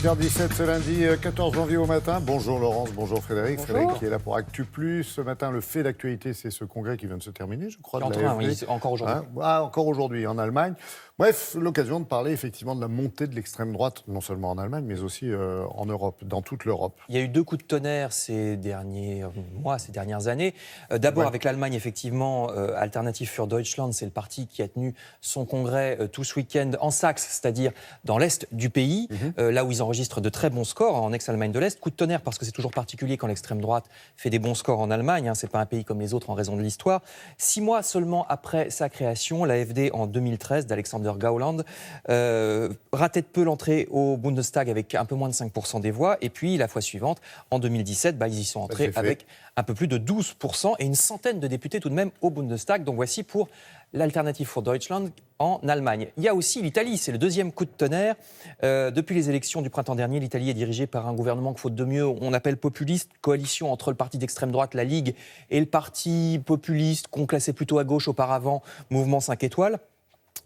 8h17 ce lundi 14 janvier au matin. Bonjour Laurence, bonjour Frédéric. Bonjour. Frédéric qui est là pour Actu Plus. Ce matin, le fait d'actualité, c'est ce congrès qui vient de se terminer, je crois, de l'AfD. Oui, encore aujourd'hui. Encore aujourd'hui en Allemagne. Bref, l'occasion de parler effectivement de la montée de l'extrême droite, non seulement en Allemagne, mais aussi en Europe, dans toute l'Europe. Il y a eu deux coups de tonnerre ces derniers mois, ces dernières années. D'abord avec l'Allemagne, effectivement, Alternative für Deutschland, c'est le parti qui a tenu son congrès tout ce week-end en Saxe, c'est-à-dire dans l'est du pays, là où ils enregistrent de très bons scores, en ex-Allemagne de l'Est. Coup de tonnerre parce que c'est toujours particulier quand l'extrême droite fait des bons scores en Allemagne. C'est pas un pays comme les autres en raison de l'histoire. 6 mois seulement après sa création, l'AfD en 2013 d'Alexander Gauland ratait de peu l'entrée au Bundestag avec un peu moins de 5% des voix. Et puis la fois suivante, en 2017, ils y sont entrés avec un peu plus de 12% et une centaine de députés tout de même au Bundestag. Donc voici pour l'Alternative für Deutschland en Allemagne. Il y a aussi l'Italie, c'est le deuxième coup de tonnerre. Depuis les élections du printemps dernier, l'Italie est dirigée par un gouvernement que, faute de mieux, on appelle populiste, coalition entre le parti d'extrême droite, la Ligue, et le parti populiste qu'on classait plutôt à gauche auparavant, Mouvement 5 étoiles.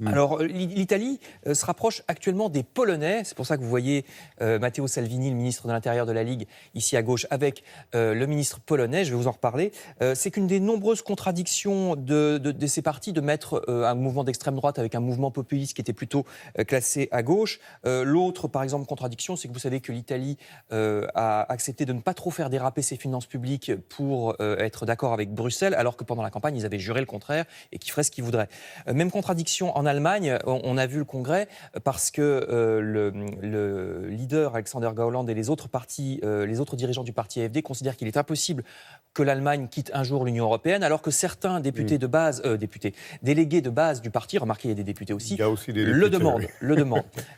Alors, l'Italie se rapproche actuellement des Polonais. C'est pour ça que vous voyez Matteo Salvini, le ministre de l'Intérieur de la Ligue, ici à gauche, avec le ministre polonais. Je vais vous en reparler. C'est qu'une des nombreuses contradictions de ces partis de mettre un mouvement d'extrême droite avec un mouvement populiste qui était plutôt classé à gauche. L'autre, par exemple, contradiction, c'est que vous savez que l'Italie a accepté de ne pas trop faire déraper ses finances publiques pour être d'accord avec Bruxelles, alors que pendant la campagne, ils avaient juré le contraire et qu'ils feraient ce qu'ils voudraient. Même contradiction en Allemagne, on a vu le congrès parce que le leader Alexander Gauland et les autres dirigeants du parti AfD considèrent qu'il est impossible que l'Allemagne quitte un jour l'Union européenne, alors que certains députés de base, délégués de base du parti, remarquez, il y a des députés aussi, le demandent.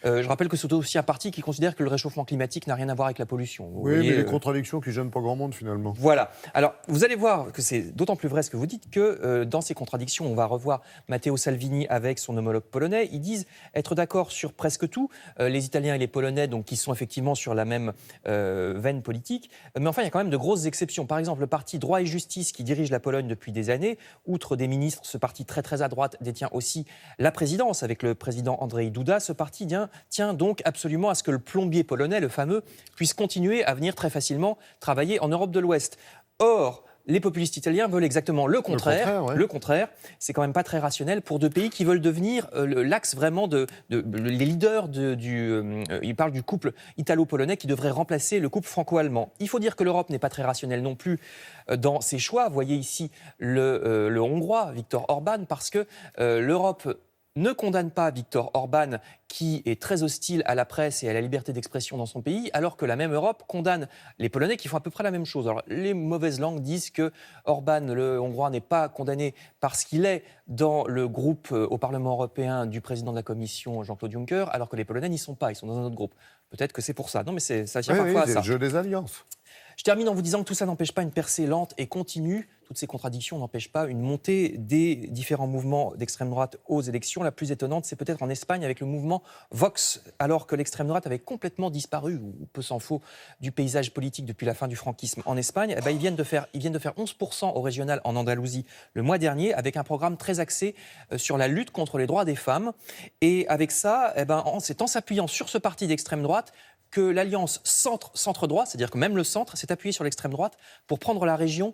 Je rappelle que c'est aussi un parti qui considère que le réchauffement climatique n'a rien à voir avec la pollution. Vous voyez, mais des contradictions qui gênent pas grand monde finalement. Voilà. Alors, vous allez voir que c'est d'autant plus vrai ce que vous dites que dans ces contradictions, on va revoir Matteo Salvini avec son homologue polonais. Ils disent être d'accord sur presque tout. Les Italiens et les Polonais, donc, qui sont effectivement sur la même veine politique. Mais enfin, il y a quand même de grosses exceptions. Par exemple, le parti Droit et Justice, qui dirige la Pologne depuis des années, outre des ministres, ce parti très très à droite détient aussi la présidence avec le président Andrzej Duda. Ce parti tient donc absolument à ce que le plombier polonais, le fameux, puisse continuer à venir très facilement travailler en Europe de l'Ouest. Or, les populistes italiens veulent exactement le contraire. Le contraire, c'est quand même pas très rationnel pour deux pays qui veulent devenir l'axe vraiment les leaders ils parlent du couple italo-polonais qui devrait remplacer le couple franco-allemand. Il faut dire que l'Europe n'est pas très rationnelle non plus dans ses choix. Vous voyez ici le Hongrois, Viktor Orban, parce que l'Europe ne condamne pas Viktor Orban, qui est très hostile à la presse et à la liberté d'expression dans son pays, alors que la même Europe condamne les Polonais qui font à peu près la même chose. Alors, les mauvaises langues disent que Orban, le Hongrois, n'est pas condamné parce qu'il est dans le groupe au Parlement européen du président de la Commission, Jean-Claude Juncker, alors que les Polonais n'y sont pas, ils sont dans un autre groupe. Peut-être que c'est pour ça. Non, mais ça tient parfois à ça. C'est le jeu des alliances. Je termine en vous disant que tout ça n'empêche pas une percée lente et continue. Toutes ces contradictions n'empêchent pas une montée des différents mouvements d'extrême droite aux élections. La plus étonnante, c'est peut-être en Espagne avec le mouvement Vox, alors que l'extrême droite avait complètement disparu, ou peu s'en faut, du paysage politique depuis la fin du franquisme en Espagne. Ils viennent de faire 11% au régional en Andalousie le mois dernier, avec un programme très axé sur la lutte contre les droits des femmes. Et avec ça, c'est en s'appuyant sur ce parti d'extrême droite que l'alliance centre-droit, c'est-à-dire que même le centre, s'est appuyé sur l'extrême droite pour prendre la région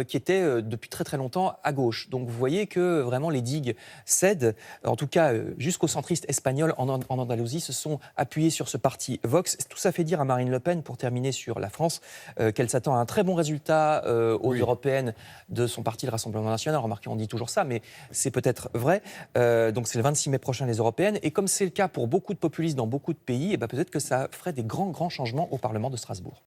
qui était depuis très très longtemps à gauche. Donc vous voyez que vraiment les digues cèdent, en tout cas jusqu'aux centristes espagnols en Andalousie se sont appuyés sur ce parti Vox. Tout ça fait dire à Marine Le Pen, pour terminer sur la France, qu'elle s'attend à un très bon résultat aux européennes de son parti, le Rassemblement National. Remarquez, on dit toujours ça, mais c'est peut-être vrai. Donc c'est le 26 mai prochain les européennes. Et comme c'est le cas pour beaucoup de populistes dans beaucoup de pays, peut-être que ça ferait des grands changements au Parlement de Strasbourg.